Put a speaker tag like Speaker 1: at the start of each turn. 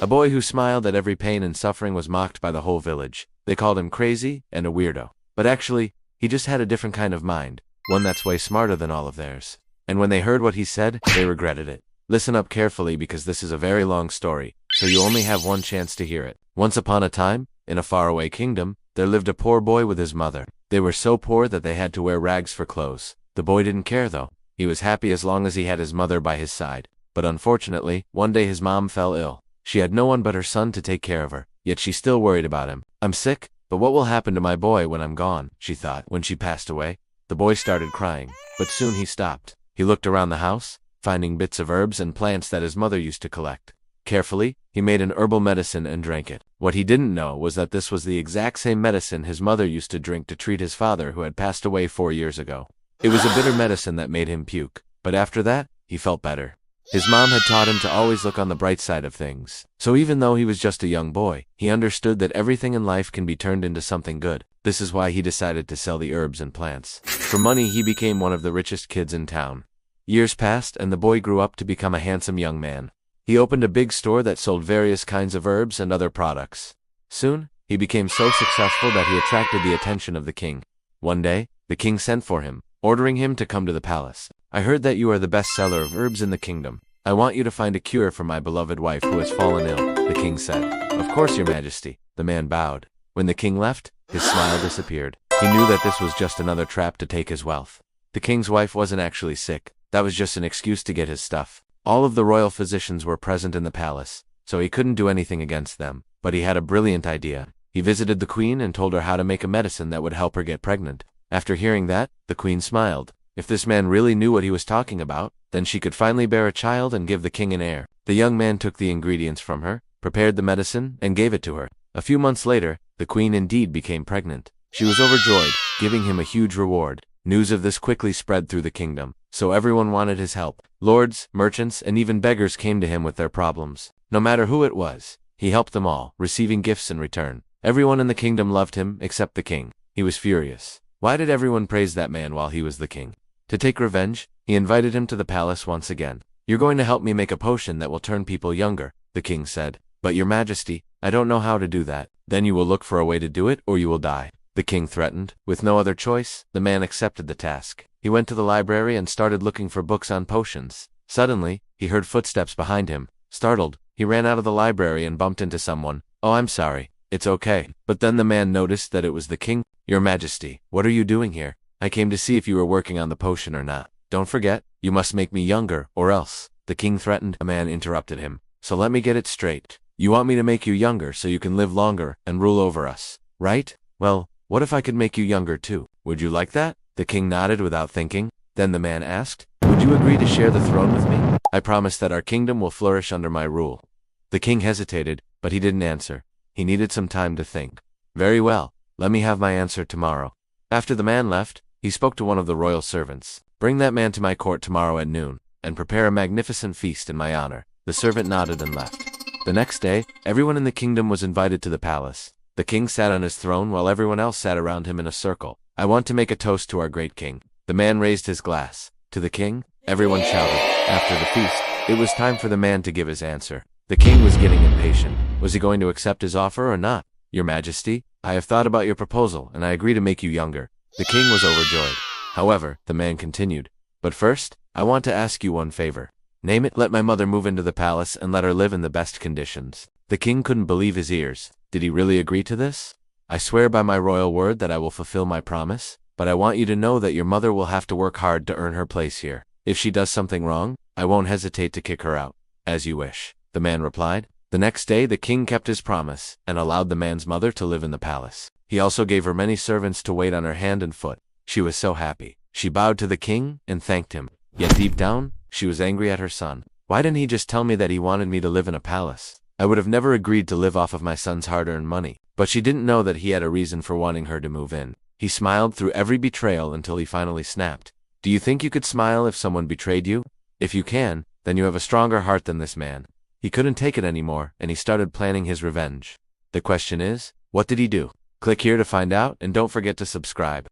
Speaker 1: A boy who smiled at every pain and suffering was mocked by the whole village. They called him crazy and a weirdo. But actually, he just had a different kind of mind, one that's way smarter than all of theirs. And when they heard what he said, they regretted it. Listen up carefully because this is a very long story, so you only have one chance to hear it. Once upon a time, in a faraway kingdom, there lived a poor boy with his mother. They were so poor that they had to wear rags for clothes. The boy didn't care though. He was happy as long as he had his mother by his side. But unfortunately, one day his mom fell ill. She had no one but her son to take care of her, yet she still worried about him. I'm sick, but what will happen to my boy when I'm gone, she thought when she passed away. The boy started crying, but soon he stopped. He looked around the house, finding bits of herbs and plants that his mother used to collect. Carefully, he made an herbal medicine and drank it. What he didn't know was that this was the exact same medicine his mother used to drink to treat his father who had passed away 4 years ago. It was a bitter medicine that made him puke, but after that, he felt better. His mom had taught him to always look on the bright side of things. So even though he was just a young boy, he understood that everything in life can be turned into something good. This is why he decided to sell the herbs and plants. For money, he became one of the richest kids in town. Years passed and the boy grew up to become a handsome young man. He opened a big store that sold various kinds of herbs and other products. Soon, he became so successful that he attracted the attention of the king. One day, the king sent for him, ordering him to come to the palace. I heard that you are the best seller of herbs in the kingdom. I want you to find a cure for my beloved wife who has fallen ill, the king said. Of course, your majesty, the man bowed. When the king left, his smile disappeared. He knew that this was just another trap to take his wealth. The king's wife wasn't actually sick. That was just an excuse to get his stuff. All of the royal physicians were present in the palace, so he couldn't do anything against them. But he had a brilliant idea. He visited the queen and told her how to make a medicine that would help her get pregnant. After hearing that, the queen smiled. If this man really knew what he was talking about, then she could finally bear a child and give the king an heir. The young man took the ingredients from her, prepared the medicine, and gave it to her. A few months later, the queen indeed became pregnant. She was overjoyed, giving him a huge reward. News of this quickly spread through the kingdom, so everyone wanted his help. Lords, merchants, and even beggars came to him with their problems. No matter who it was, he helped them all, receiving gifts in return. Everyone in the kingdom loved him, except the king. He was furious. Why did everyone praise that man while he was the king? To take revenge, he invited him to the palace once again. You're going to help me make a potion that will turn people younger, the king said. But your majesty, I don't know how to do that. Then you will look for a way to do it or you will die, the king threatened. With no other choice, the man accepted the task. He went to the library and started looking for books on potions. Suddenly, he heard footsteps behind him. Startled, he ran out of the library and bumped into someone. Oh, I'm sorry. It's okay. But then the man noticed that it was the king. Your majesty, what are you doing here? I came to see if you were working on the potion or not. Don't forget, you must make me younger, or else, the king threatened. A man interrupted him. So let me get it straight. You want me to make you younger so you can live longer and rule over us, right? Well, what if I could make you younger too? Would you like that? The king nodded without thinking. Then the man asked, would you agree to share the throne with me? I promise that our kingdom will flourish under my rule. The king hesitated, but he didn't answer. He needed some time to think. Very well, let me have my answer tomorrow. After the man left, he spoke to one of the royal servants. Bring that man to my court tomorrow at noon, and prepare a magnificent feast in my honor. The servant nodded and left. The next day, everyone in the kingdom was invited to the palace. The king sat on his throne while everyone else sat around him in a circle. I want to make a toast to our great king. The man raised his glass. To the king, everyone shouted. After the feast, it was time for the man to give his answer. The king was getting impatient. Was he going to accept his offer or not? Your majesty, I have thought about your proposal, and I agree to make you younger. The king was overjoyed. However, the man continued. But first, I want to ask you one favor. Name it. Let my mother move into the palace and let her live in the best conditions. The king couldn't believe his ears. Did he really agree to this? I swear by my royal word that I will fulfill my promise, but I want you to know that your mother will have to work hard to earn her place here. If she does something wrong, I won't hesitate to kick her out. As you wish, the man replied. The next day the king kept his promise and allowed the man's mother to live in the palace. He also gave her many servants to wait on her hand and foot. She was so happy. She bowed to the king and thanked him. Yet deep down, she was angry at her son. Why didn't he just tell me that he wanted me to live in a palace? I would have never agreed to live off of my son's hard-earned money. But she didn't know that he had a reason for wanting her to move in. He smiled through every betrayal until he finally snapped. Do you think you could smile if someone betrayed you? If you can, then you have a stronger heart than this man. He couldn't take it anymore, and he started planning his revenge. The question is, what did he do? Click here to find out, and don't forget to subscribe.